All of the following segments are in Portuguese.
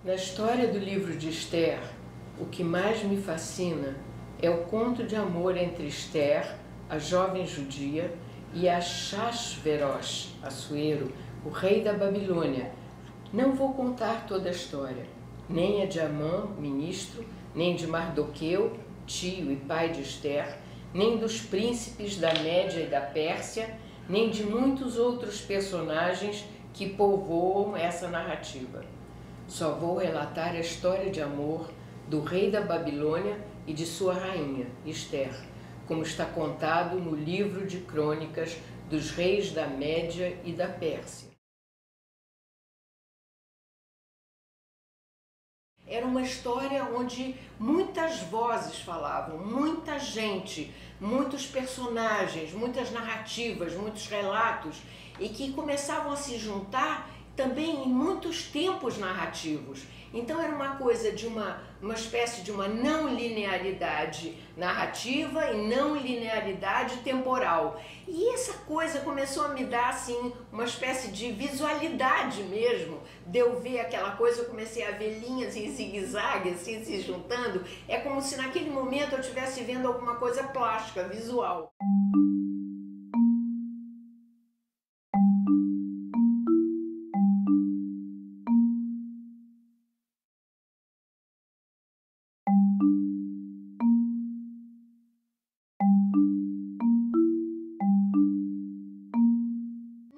Na história do livro de Esther, o que mais me fascina é o conto de amor entre Esther, a jovem judia, e Achasverosh, Assuero, o rei da Babilônia. Não vou contar toda a história, nem a de Amã, ministro, nem de Mardoqueu, tio e pai de Esther, nem dos príncipes da Média e da Pérsia, nem de muitos outros personagens que povoam essa narrativa. Só vou relatar a história de amor do rei da Babilônia e de sua rainha, Esther, como está contado no livro de crônicas dos reis da Média e da Pérsia. Era uma história onde muitas vozes falavam, muita gente, muitos personagens, muitas narrativas, muitos relatos, e que começavam a se juntar também em muitos tempos narrativos. Então era uma coisa de uma espécie de uma não linearidade narrativa e não linearidade temporal. E essa coisa começou a me dar assim uma espécie de visualidade mesmo, de eu ver aquela coisa. Eu comecei a ver linhas em zigue-zague assim se juntando. É como se naquele momento eu estivesse vendo alguma coisa plástica, visual.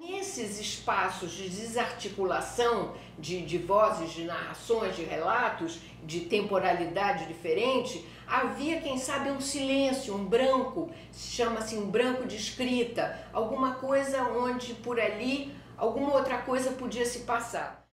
Nesses espaços de desarticulação de vozes, de narrações, de relatos, de temporalidade diferente, havia, quem sabe, um silêncio, um branco, chama-se um branco de escrita, alguma coisa onde por ali alguma outra coisa podia se passar.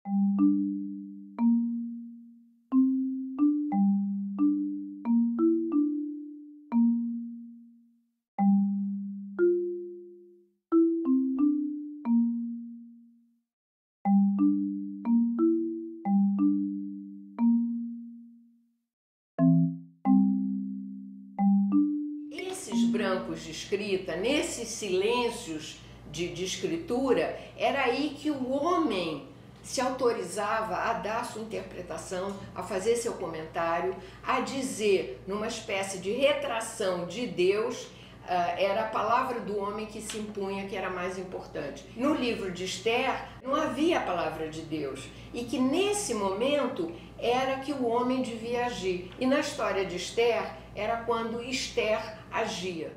Esses brancos de escrita, nesses silêncios de escritura, era aí que o homem se autorizava a dar sua interpretação, a fazer seu comentário, a dizer, numa espécie de retração de Deus, era a palavra do homem que se impunha, que era mais importante. No livro de Esther não havia a palavra de Deus, e que nesse momento era que o homem devia agir. E na história de Esther era quando Esther agia.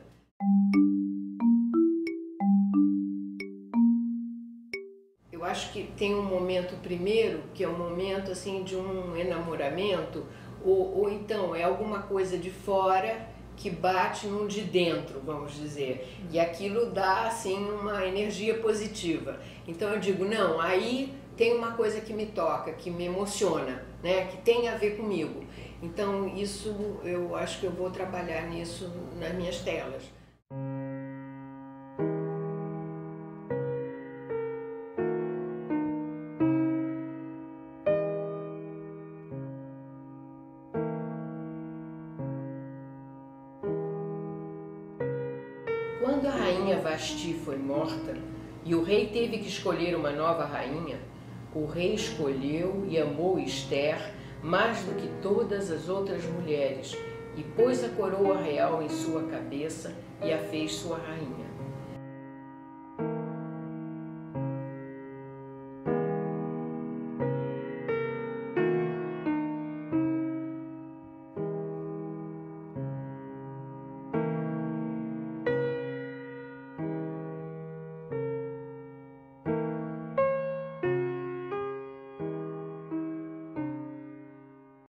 Eu acho que tem um momento primeiro, que é um momento assim de um enamoramento, ou então é alguma coisa de fora que bate num de dentro, vamos dizer, e aquilo dá assim uma energia positiva. Então eu digo, não, aí tem uma coisa que me toca, que me emociona, né, que tem a ver comigo. Então isso eu acho que eu vou trabalhar nisso nas minhas telas. Quando a rainha Vasti foi morta e o rei teve que escolher uma nova rainha, o rei escolheu e amou Esther mais do que todas as outras mulheres e pôs a coroa real em sua cabeça e a fez sua rainha.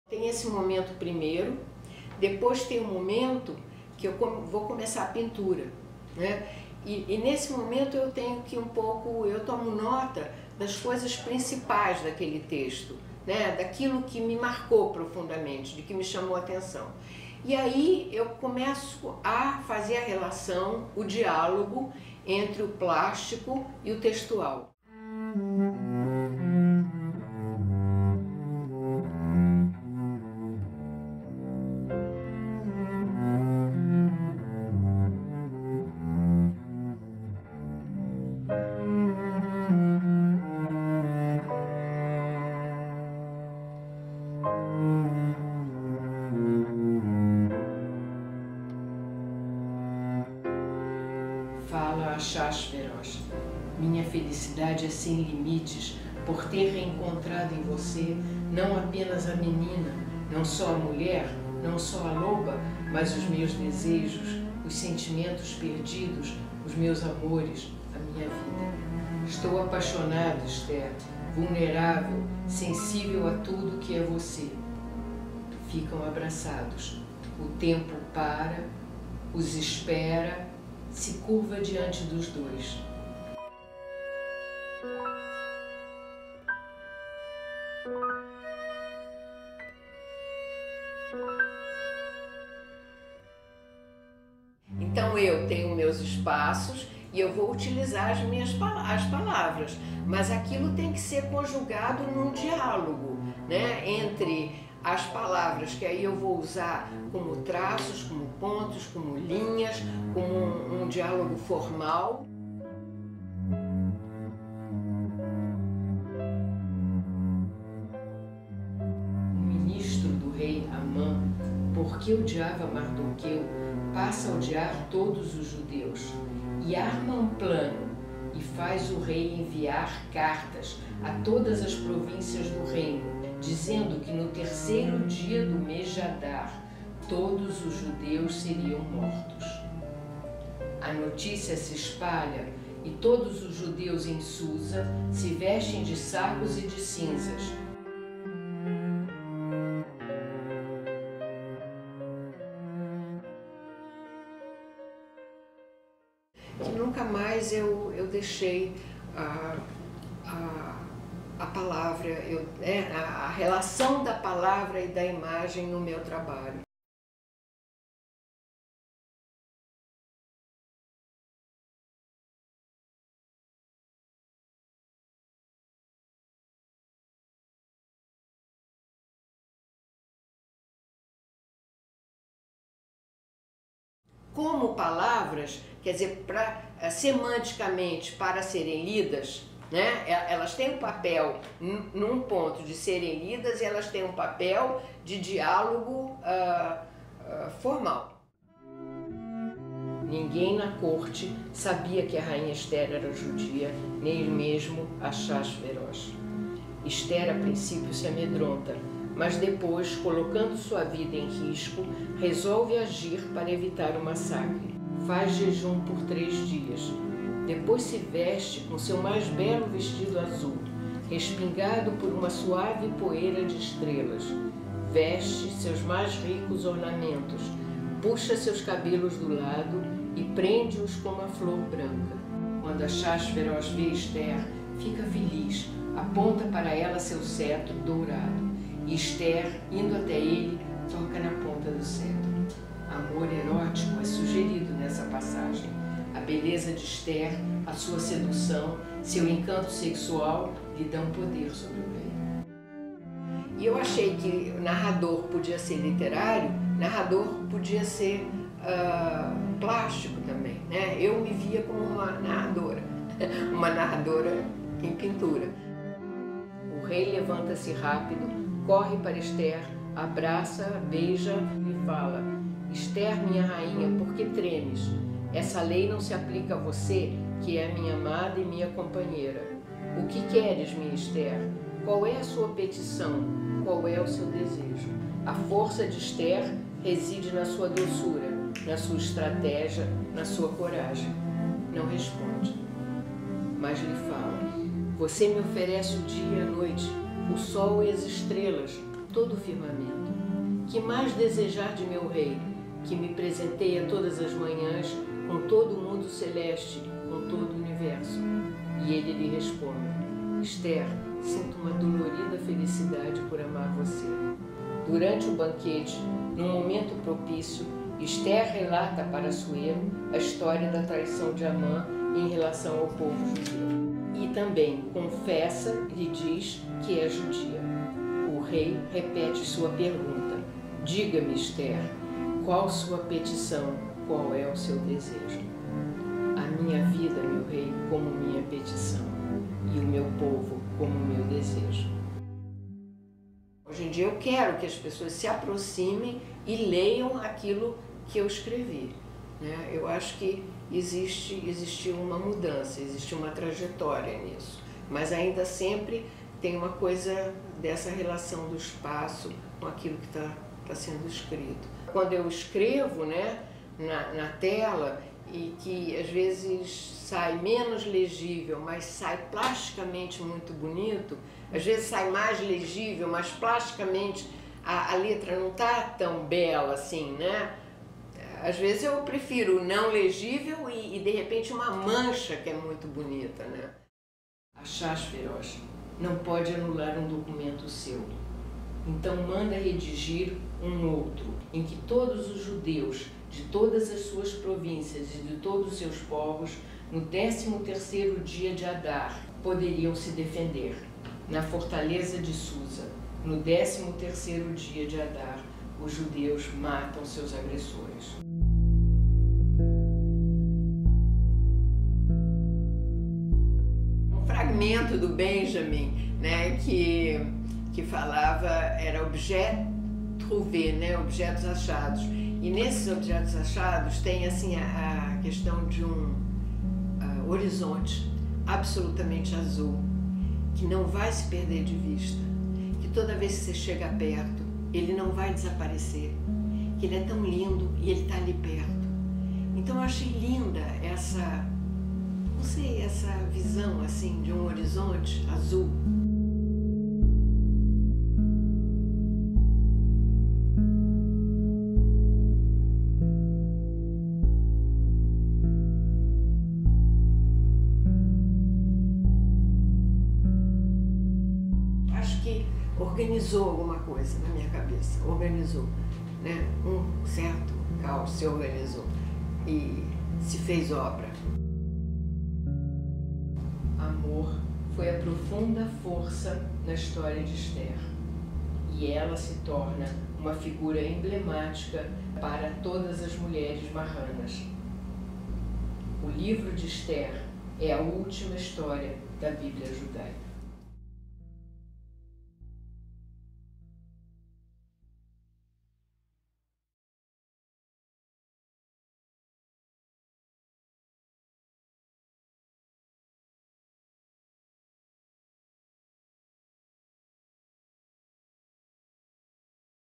Tem esse momento primeiro, depois tem um momento que eu vou começar a pintura, né? E nesse momento eu tenho que eu tomo nota das coisas principais daquele texto, né? Daquilo que me marcou profundamente, de que me chamou a atenção. E aí eu começo a fazer a relação, o diálogo entre o plástico e o textual. Ahasuerós. Minha felicidade é sem limites por ter reencontrado em você não apenas a menina, não só a mulher, não só a loba, mas os meus desejos, os sentimentos perdidos, os meus amores, a minha vida. Estou apaixonado, Esther, vulnerável, sensível a tudo que é você. Ficam abraçados. O tempo para, os espera, se curva diante dos dois. Então eu tenho meus espaços e eu vou utilizar as palavras, mas aquilo tem que ser conjugado num diálogo, né, entre as palavras, que aí eu vou usar como traços, como pontos, como linhas, como um diálogo formal. O ministro do rei Amã, porque odiava Mardoqueu, passa a odiar todos os judeus e arma um plano e faz o rei enviar cartas a todas as províncias do reino, dizendo que no terceiro dia do mês de Adar todos os judeus seriam mortos. A notícia se espalha e todos os judeus em Susa se vestem de sacos e de cinzas. Que nunca mais eu deixei a palavra, a relação da palavra e da imagem no meu trabalho. Como palavras, quer dizer, semanticamente, para serem lidas, né? Elas têm um papel num ponto de serem lidas e elas têm um papel de diálogo formal. Ninguém na corte sabia que a rainha Esther era judia, nem mesmo Ahasuerós. Esther, a princípio, se amedronta, mas depois, colocando sua vida em risco, resolve agir para evitar o massacre. Faz jejum por 3 dias. Depois se veste com seu mais belo vestido azul, respingado por uma suave poeira de estrelas. Veste seus mais ricos ornamentos, puxa seus cabelos do lado e prende-os com uma flor branca. Quando Ahasuerós vê Esther, fica feliz, aponta para ela seu cetro dourado. E Esther, indo até ele, toca na ponta do cetro. Amor erótico é sugerido nessa passagem. A beleza de Esther, a sua sedução, seu encanto sexual lhe dão poder sobre o rei. E eu achei que o narrador podia ser literário, narrador podia ser plástico também, né? Eu me via como uma narradora em pintura. O rei levanta-se rápido, corre para Esther, abraça, beija e fala: Esther, minha rainha, por que tremes? Essa lei não se aplica a você, que é minha amada e minha companheira. O que queres, minha Esther? Qual é a sua petição? Qual é o seu desejo? A força de Esther reside na sua doçura, na sua estratégia, na sua coragem. Não responde, mas lhe fala: você me oferece o dia e a noite, o sol e as estrelas, todo o firmamento. Que mais desejar de meu rei, que me presenteia todas as manhãs com todo o mundo celeste, com todo o universo? E ele lhe responde: Esther, sinto uma dolorida felicidade por amar você. Durante o banquete, num momento propício, Esther relata para Assuero a história da traição de Amã em relação ao povo judeu. E também confessa, lhe diz que é judia. O rei repete sua pergunta: diga-me, Esther, qual sua petição, qual é o seu desejo? A minha vida, meu rei, como minha petição, e o meu povo como meu desejo. Hoje em dia eu quero que as pessoas se aproximem e leiam aquilo que eu escrevi. né? Eu acho que existiu uma mudança, existiu uma trajetória nisso, mas ainda sempre tem uma coisa dessa relação do espaço com aquilo que está sendo escrito. Quando eu escrevo, né, na tela, e que às vezes sai menos legível, mas sai plasticamente muito bonito, às vezes sai mais legível, mas plasticamente a letra não está tão bela assim, né? Às vezes eu prefiro não legível e de repente uma mancha que é muito bonita, né? A Chás Feroz não pode anular um documento seu. Então manda redigir um outro, em que todos os judeus de todas as suas províncias e de todos os seus povos, no 13º dia de Adar, poderiam se defender. Na fortaleza de Susa, no 13º dia de Adar, os judeus matam seus agressores. Um fragmento do Benjamin, né, que falava, era objet trouvé, né, objetos achados. E nesses objetos achados tem assim a questão de um horizonte absolutamente azul, que não vai se perder de vista, que toda vez que você chega perto, ele não vai desaparecer, que ele é tão lindo e ele está ali perto. Então eu achei linda essa, não sei, essa visão assim de um horizonte azul. Organizou alguma coisa na minha cabeça, organizou, né? Um certo caos se organizou e se fez obra. Amor foi a profunda força na história de Esther e ela se torna uma figura emblemática para todas as mulheres marranas. O livro de Esther é a última história da Bíblia judaica.